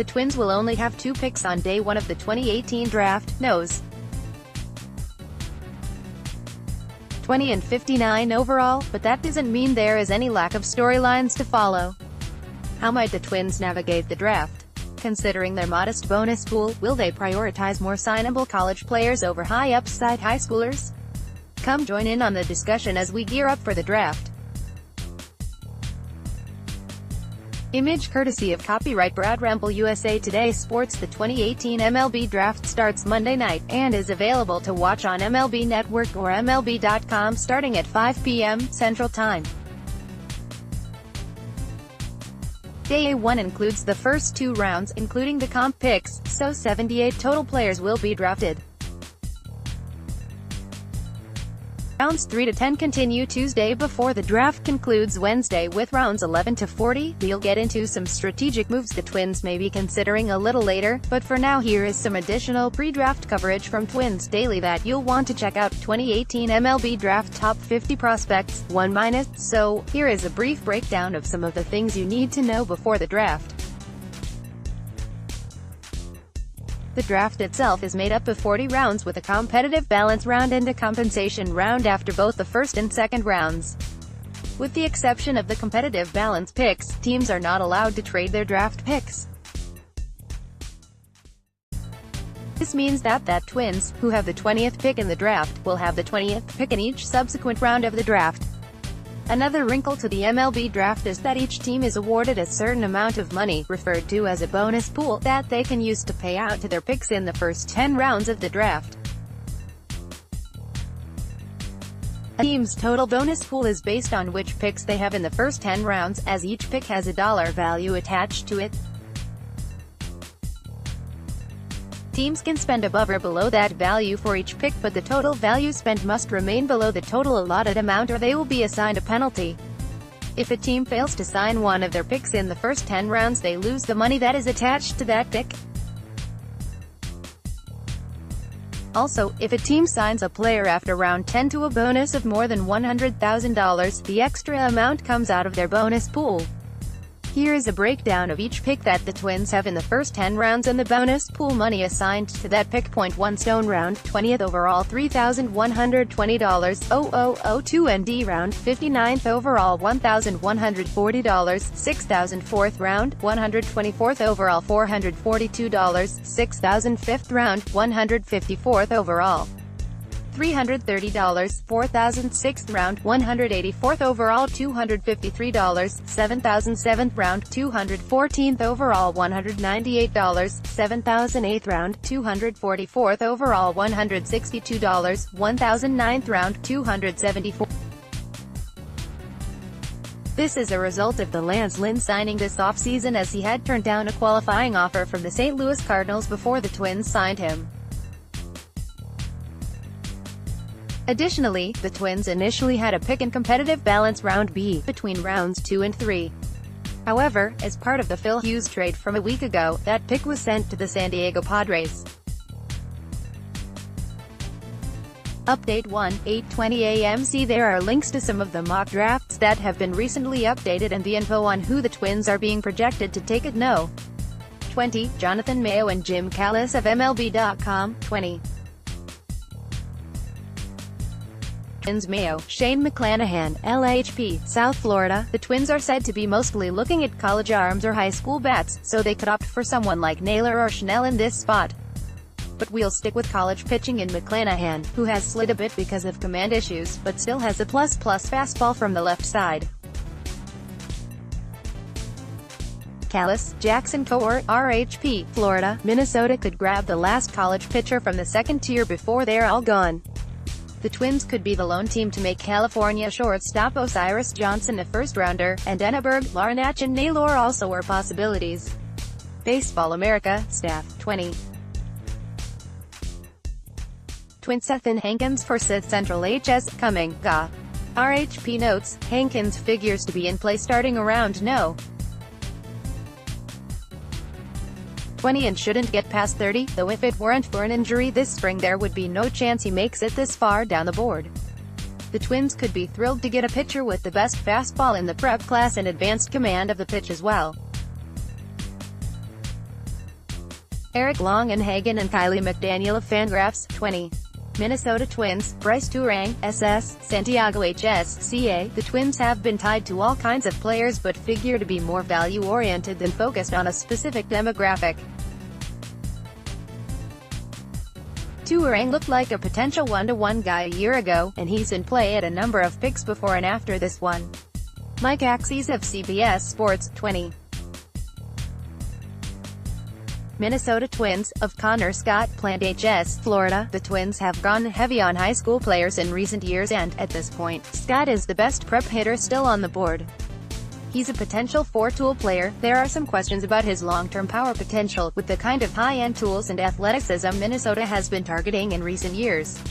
The Twins will only have 2 picks on day 1 of the 2018 draft, nose 20 and 59 overall, but that doesn't mean there is any lack of storylines to follow. How might the Twins navigate the draft? Considering their modest bonus pool, will they prioritize more signable college players over high-upside high schoolers? Come join in on the discussion as we gear up for the draft. Image courtesy of copyright Brad Rempel-USA TODAY Sports. The 2018 MLB Draft starts Monday night, and is available to watch on MLB Network or MLB.com starting at 5 p.m. Central Time. Day 1 includes the first 2 rounds, including the comp picks, so 78 total players will be drafted. Rounds 3 to 10 continue Tuesday before the draft concludes Wednesday with rounds 11 to 40. We'll get into some strategic moves the Twins may be considering a little later, but for now here is some additional pre-draft coverage from Twins Daily that you'll want to check out. 2018 MLB Draft Top 50 Prospects, 1-. So, here is a brief breakdown of some of the things you need to know before the draft. The draft itself is made up of 40 rounds with a competitive balance round and a compensation round after both the first and second rounds. With the exception of the competitive balance picks, teams are not allowed to trade their draft picks. This means that Twins, who have the 20th pick in the draft, will have the 20th pick in each subsequent round of the draft. Another wrinkle to the MLB Draft is that each team is awarded a certain amount of money, referred to as a bonus pool, that they can use to pay out to their picks in the first 10 rounds of the draft. A team's total bonus pool is based on which picks they have in the first 10 rounds, as each pick has a dollar value attached to it. Teams can spend above or below that value for each pick, but the total value spent must remain below the total allotted amount or they will be assigned a penalty. If a team fails to sign one of their picks in the first 10 rounds, they lose the money that is attached to that pick. Also, if a team signs a player after round 10 to a bonus of more than $100,000, the extra amount comes out of their bonus pool. Here is a breakdown of each pick that the Twins have in the first 10 rounds and the bonus pool money assigned to that pick. 1 Stone round, 20th overall $3,120, 2 and D round, 59th overall $1,140, 6,000 4th round, 124th overall $442, 6,005th round, 154th overall $330, 4,006th round, 184th overall $253, 7,007th round, 214th overall $198, 7,008th round, 244th overall $162, 1,009th round, $274. This is a result of the Lance Lynn signing this offseason, as he had turned down a qualifying offer from the St. Louis Cardinals before the Twins signed him. Additionally, the Twins initially had a pick in competitive balance round B, between rounds 2 and 3. However, as part of the Phil Hughes trade from a week ago, that pick was sent to the San Diego Padres. Update 1, 8:20 a.m. See, there are links to some of the mock drafts that have been recently updated and the info on who the Twins are being projected to take at No. 20, Jonathan Mayo and Jim Callis of MLB.com. 20. Twins Mayo, Shane McClanahan, LHP, South Florida. The Twins are said to be mostly looking at college arms or high school bats, so they could opt for someone like Naylor or Schnell in this spot. But we'll stick with college pitching in McClanahan, who has slid a bit because of command issues, but still has a plus fastball from the left side. Callis, Jackson Kowar, RHP, Florida. Minnesota could grab the last college pitcher from the second tier before they're all gone. The Twins could be the lone team to make California shortstop Osiris Johnson a first-rounder, and Enneberg, Larnach and Naylor also are possibilities. Baseball America, staff, 20. Twins Ethan Hankins for South Central HS, coming, ga. RHP notes, Hankins figures to be in play starting around No. 20 and shouldn't get past 30, though if it weren't for an injury this spring there would be no chance he makes it this far down the board. The Twins could be thrilled to get a pitcher with the best fastball in the prep class and advanced command of the pitch as well. Eric Longenhagen and Kylie McDaniel of Fangraphs, 20. Minnesota Twins, Bryce Turang, SS, Santiago HSCA. The Twins have been tied to all kinds of players but figure to be more value-oriented than focused on a specific demographic. Turang looked like a potential one-to-one guy a year ago, and he's in play at a number of picks before and after this one. Mike Axes of CBS Sports, 20. Minnesota Twins, of Connor Scott, Plant HS, Florida. The Twins have gone heavy on high school players in recent years and, at this point, Scott is the best prep hitter still on the board. He's a potential four-tool player. There are some questions about his long-term power potential, with the kind of high-end tools and athleticism Minnesota has been targeting in recent years.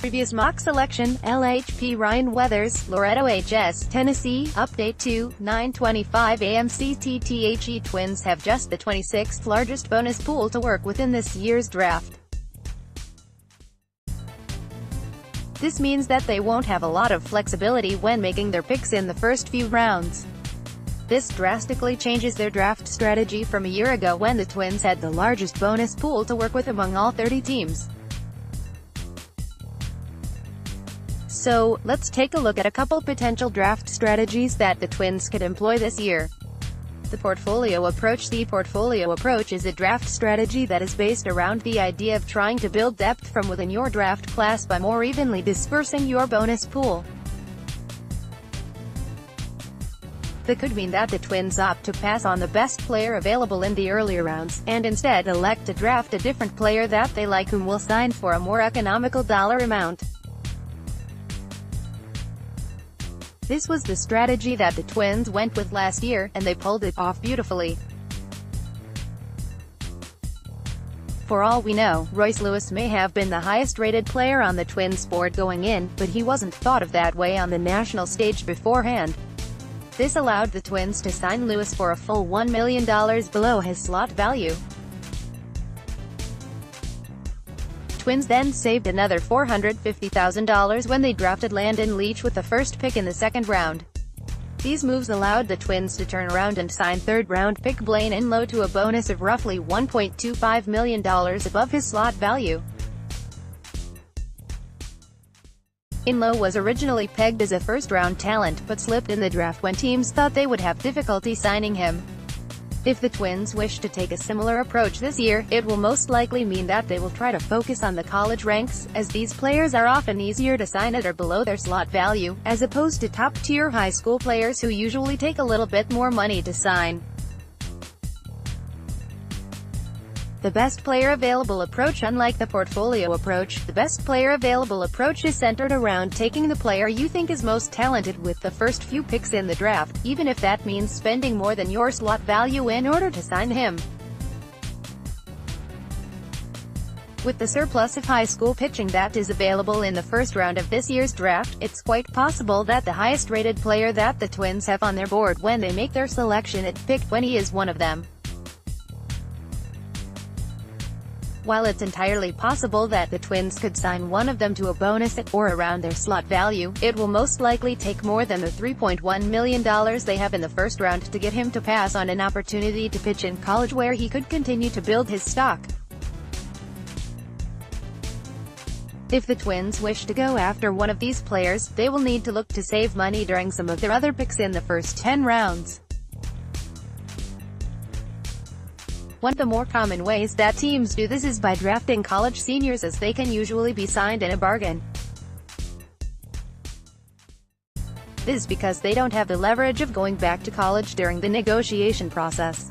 Previous mock selection, LHP Ryan Weathers, Loretto HS, Tennessee, update to 9:25 a.m. CTTHE. Twins have just the 26th largest bonus pool to work with in this year's draft. This means that they won't have a lot of flexibility when making their picks in the first few rounds. This drastically changes their draft strategy from a year ago when the Twins had the largest bonus pool to work with among all 30 teams. So, let's take a look at a couple potential draft strategies that the Twins could employ this year. The portfolio approach. The portfolio approach is a draft strategy that is based around the idea of trying to build depth from within your draft class by more evenly dispersing your bonus pool. That could mean that the Twins opt to pass on the best player available in the earlier rounds, and instead elect to draft a different player that they like whom will sign for a more economical dollar amount. This was the strategy that the Twins went with last year, and they pulled it off beautifully. For all we know, Royce Lewis may have been the highest-rated player on the Twins board going in, but he wasn't thought of that way on the national stage beforehand. This allowed the Twins to sign Lewis for a full $1 million below his slot value. Twins then saved another $450,000 when they drafted Landon Leach with the first pick in the second round. These moves allowed the Twins to turn around and sign third-round pick Blaine Inlow to a bonus of roughly $1.25 million above his slot value. Inlow was originally pegged as a first-round talent, but slipped in the draft when teams thought they would have difficulty signing him. If the Twins wish to take a similar approach this year, it will most likely mean that they will try to focus on the college ranks, as these players are often easier to sign at or below their slot value, as opposed to top-tier high school players who usually take a little bit more money to sign. The best player available approach. Unlike the portfolio approach, the best player available approach is centered around taking the player you think is most talented with the first few picks in the draft, even if that means spending more than your slot value in order to sign him. With the surplus of high school pitching that is available in the first round of this year's draft, it's quite possible that the highest-rated player that the Twins have on their board when they make their selection at pick 20 is one of them. While it's entirely possible that the Twins could sign one of them to a bonus at or around their slot value, it will most likely take more than the $3.1 million they have in the first round to get him to pass on an opportunity to pitch in college where he could continue to build his stock. If the Twins wish to go after one of these players, they will need to look to save money during some of their other picks in the first 10 rounds. One of the more common ways that teams do this is by drafting college seniors, as they can usually be signed in a bargain. This is because they don't have the leverage of going back to college during the negotiation process.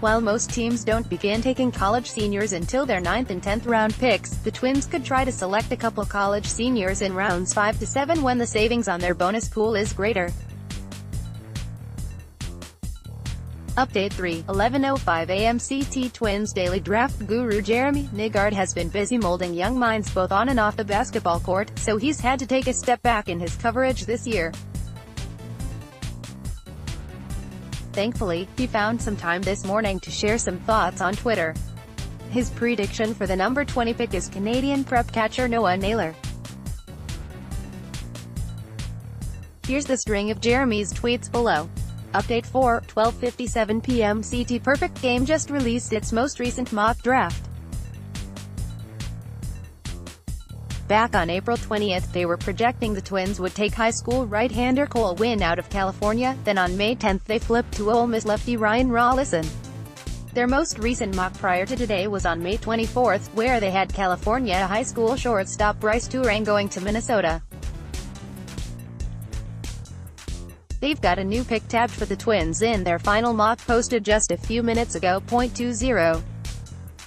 While most teams don't begin taking college seniors until their 9th and 10th round picks, the Twins could try to select a couple college seniors in rounds 5 to 7 when the savings on their bonus pool is greater. Update 3, 11:05 a.m. CT. Twins daily draft guru Jeremy Nygaard has been busy molding young minds both on and off the basketball court, so he's had to take a step back in his coverage this year. Thankfully, he found some time this morning to share some thoughts on Twitter. His prediction for the number 20 pick is Canadian prep catcher Noah Naylor. Here's the string of Jeremy's tweets below. Update 4, 12:57 p.m. CT. Perfect Game just released its most recent mock draft. Back on April 20th, they were projecting the Twins would take high school right-hander Cole Winn out of California, then on May 10th they flipped to Ole Miss lefty Ryan Rollison. Their most recent mock prior to today was on May 24th, where they had California high school shortstop Bryce Turang going to Minnesota. They've got a new pick tabbed for the Twins in their final mock posted just a few minutes ago. 20.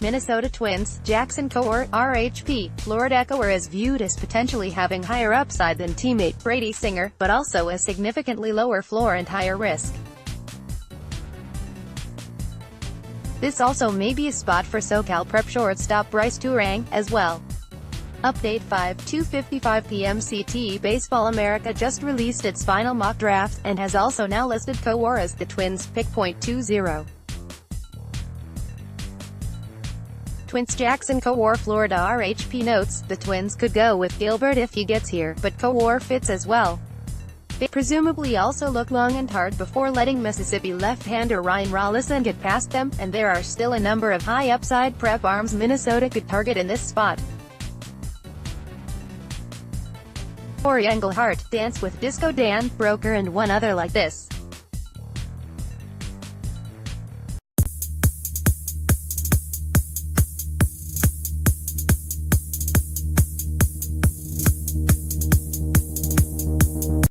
Minnesota Twins, Jackson Kowar, RHP, Florida. Kowar is viewed as potentially having higher upside than teammate Brady Singer, but also a significantly lower floor and higher risk. This also may be a spot for SoCal Prep shortstop Bryce Turang, as well. Update 5, 2:55 p.m. CT. Baseball America just released its final mock draft, and has also now listed Kowar as the Twins' pick. 20. Twins Jackson Kowar. Florida. RHP notes, the Twins could go with Gilbert if he gets here, but Kowar fits as well. They presumably also look long and hard before letting Mississippi left-hander Ryan Rollison get past them, and there are still a number of high-upside prep arms Minnesota could target in this spot. Corey Englehart, Dance with Disco Dan, Broker and one other like this.